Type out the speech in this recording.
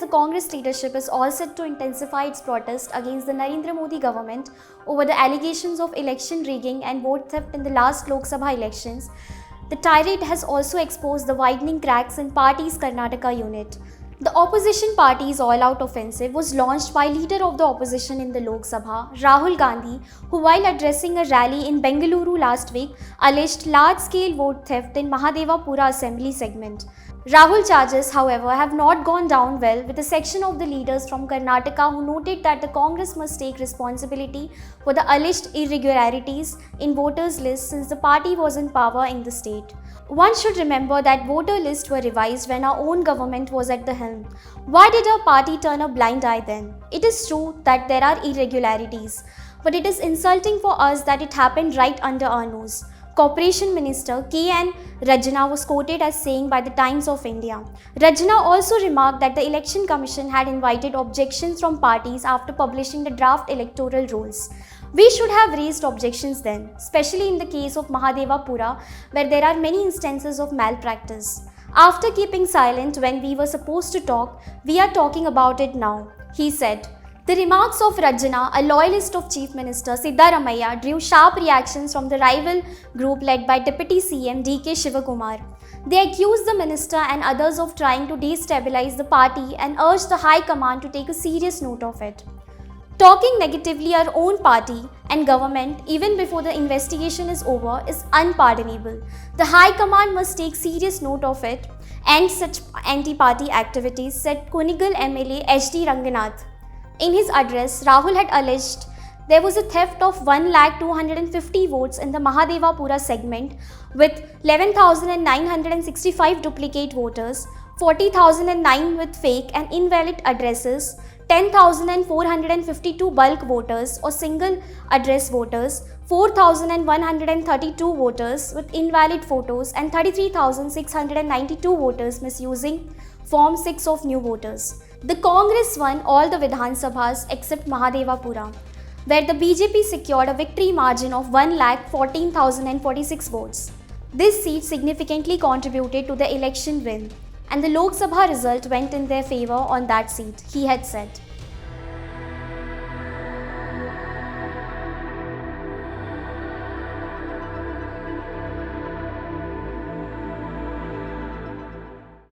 the Congress leadership is all set to intensify its protest against the Narendra Modi government over the allegations of election rigging and vote theft in the last Lok Sabha elections, the tirade has also exposed the widening cracks in party's Karnataka unit. The opposition party's all-out offensive was launched by leader of the opposition in the Lok Sabha, Rahul Gandhi, who while addressing a rally in Bengaluru last week, alleged large-scale vote theft in Mahadevapura assembly segment. Rahul charges, however, have not gone down well with a section of the leaders from Karnataka who noted that the Congress must take responsibility for the alleged irregularities in voters' lists since the party was in power in the state. One should remember that voter lists were revised when our own government was at the helm. Why did our party turn a blind eye then? It is true that there are irregularities, but it is insulting for us that it happened right under our nose. Corporation Minister K.N. Rajana was quoted as saying by the Times of India. Rajana also remarked that the Election Commission had invited objections from parties after publishing the draft electoral rolls. We should have raised objections then, especially in the case of Mahadevapura, where there are many instances of malpractice. After keeping silent when we were supposed to talk, we are talking about it now, he said. The remarks of Rajana, a loyalist of Chief Minister Siddaramaiah, drew sharp reactions from the rival group led by Deputy CM D.K. Shivakumar. They accused the minister and others of trying to destabilize the party and urged the High Command to take a serious note of it. Talking negatively our own party and government even before the investigation is over is unpardonable. The High Command must take serious note of it and such anti-party activities, said Kunigal MLA H.D. Ranganath. In his address, Rahul had alleged there was a theft of 1,250 votes in the Mahadevapura segment with 11,965 duplicate voters, 40,009 with fake and invalid addresses, 10,452 bulk voters or single address voters, 4,132 voters with invalid photos and 33,692 voters misusing Form 6 of new voters. The Congress won all the Vidhan Sabhas except Mahadevapura, where the BJP secured a victory margin of 1,14,046 votes. This seat significantly contributed to the election win, and the Lok Sabha result went in their favour on that seat, he had said.